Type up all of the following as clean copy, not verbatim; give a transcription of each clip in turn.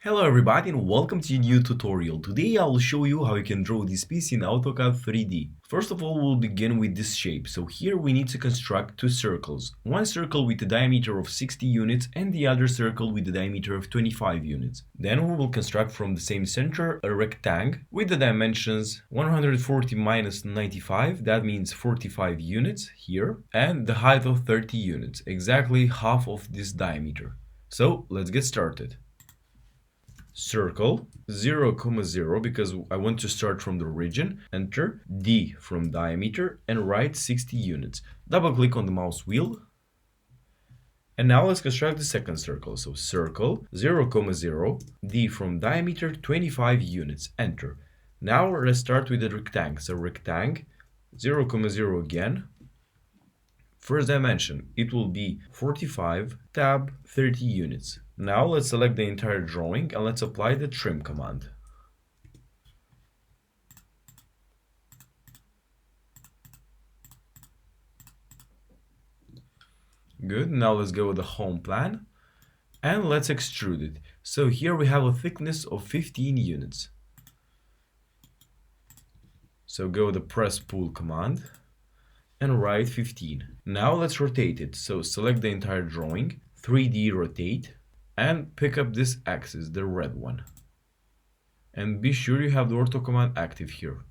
Hello everybody and welcome to a new tutorial. Today I will show you how you can draw this piece in AutoCAD 3D. First of all, we'll begin with this shape. So here we need to construct two circles. One circle with a diameter of 60 units and the other circle with a diameter of 25 units. Then we will construct from the same center a rectangle with the dimensions 140 minus 95, that means 45 units here, and the height of 30 units, exactly half of this diameter. So let's get started. Circle 0, 0 because I want to start from the origin, enter D from diameter and write 60 units. Double click on the mouse wheel. And now let's construct the second circle. So circle 0, 0, D from diameter 25 units, enter. Now let's start with the rectangle. So rectangle 0, 0 again. First dimension, it will be 45, tab 30 units. Now let's select the entire drawing and let's apply the trim command. Good, now let's go with the home plan and let's extrude it. So here we have a thickness of 15 units. So go with the press pull command and write 15. Now let's rotate it. So select the entire drawing, 3D rotate, and pick up this axis, the red one. And be sure you have the ortho command active here.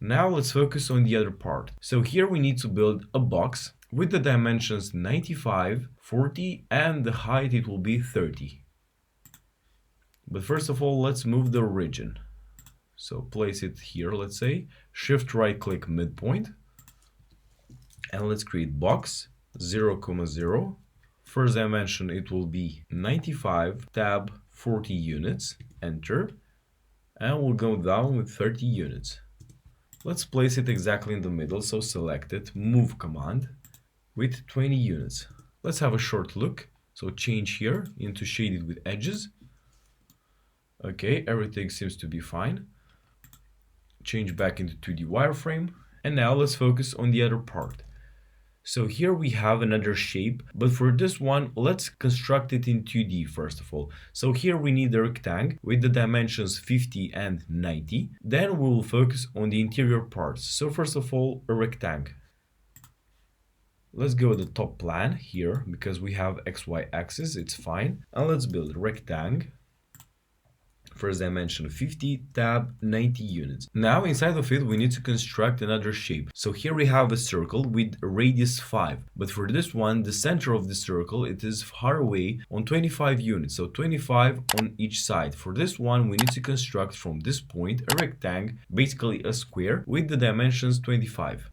Now let's focus on the other part. So here we need to build a box with the dimensions 95, 40, and the height it will be 30. But first of all, let's move the origin. So place it here, let's say, shift right click midpoint. And let's create box 0, 0. First dimension it will be 95, tab 40 units, enter. And we'll go down with 30 units. Let's place it exactly in the middle, so select it, move command with 20 units. Let's have a short look. So change here into shaded with edges. Okay, everything seems to be fine. Change back into 2D wireframe. And now let's focus on the other part. So here we have another shape, but for this one, let's construct it in 2D first of all. So here we need a rectangle with the dimensions 50 and 90. Then we will focus on the interior parts. So first of all, a rectangle. Let's go to the top plan here because we have XY axis, it's fine. And let's build a rectangle. First dimension 50, tab 90 units. Now inside of it we need to construct another shape. So here we have a circle with a radius 5. But for this one, the center of the circle, it is far away on 25 units. So 25 on each side. For this one, we need to construct from this point a rectangle, basically a square, with the dimensions 25.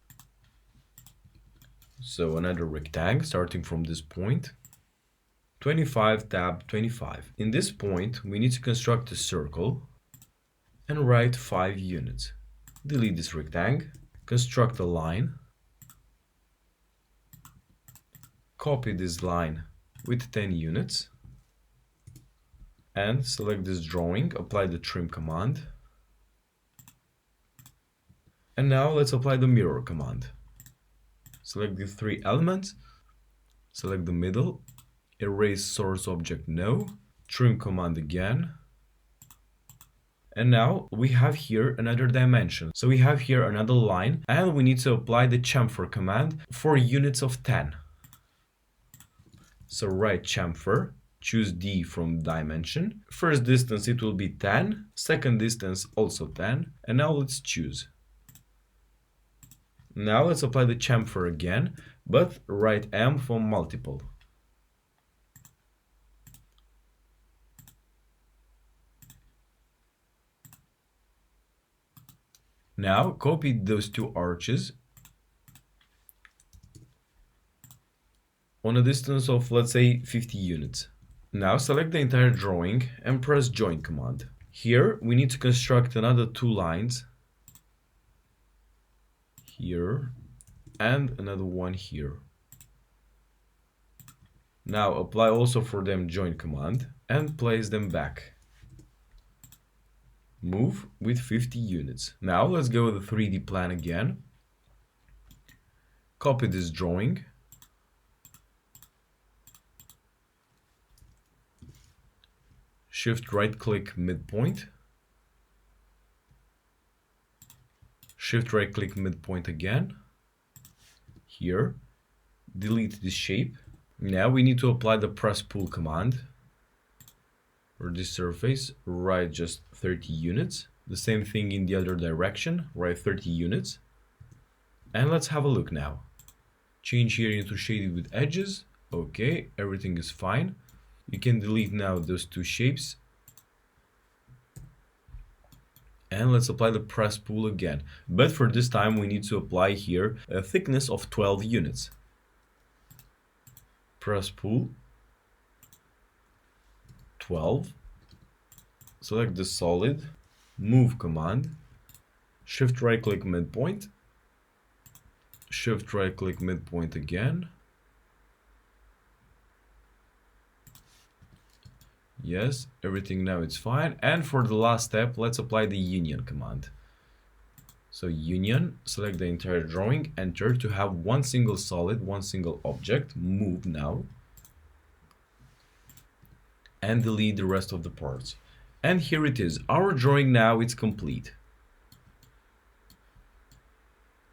So another rectangle starting from this point. 25, tab 25. In this point, we need to construct a circle and write 5 units. Delete this rectangle, construct a line, copy this line with 10 units, and select this drawing, apply the trim command. And now let's apply the mirror command. Select the 3 elements, select the middle, erase source object no, trim command again. And now we have here another dimension. So we have here another line and we need to apply the chamfer command for units of 10. So write chamfer, choose D from dimension. First distance it will be 10, second distance also 10, and now let's choose. Now let's apply the chamfer again, but write M for multiple. Now copy those two arches on a distance of, let's say, 50 units. Now select the entire drawing and press join command. Here we need to construct another 2 lines here and another one here. Now apply also for them join command and place them back. Move with 50 units. Now let's go with the 3D plan again. Copy this drawing. Shift right click midpoint. Shift right click midpoint again. Here. Delete this shape. Now we need to apply the press pull command for this surface. Write just 30 units. The same thing in the other direction. Write 30 units. And let's have a look now. Change here into shaded with edges. Okay, everything is fine. You can delete now those two shapes. And let's apply the press pull again. But for this time we need to apply here a thickness of 12 units. Press pull 12. Select the solid. Move command. Shift right click midpoint. Shift right click midpoint again. Yes, everything now it's fine. And for the last step, let's apply the union command. So union, select the entire drawing, enter to have one single solid, one single object. Move now. And delete the rest of the parts. And here it is. Our drawing now is complete.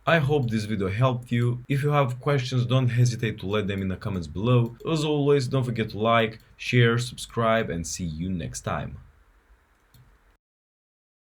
I hope this video helped you. If you have questions, don't hesitate to let them in the comments below. As always, don't forget to like, share, subscribe, and see you next time.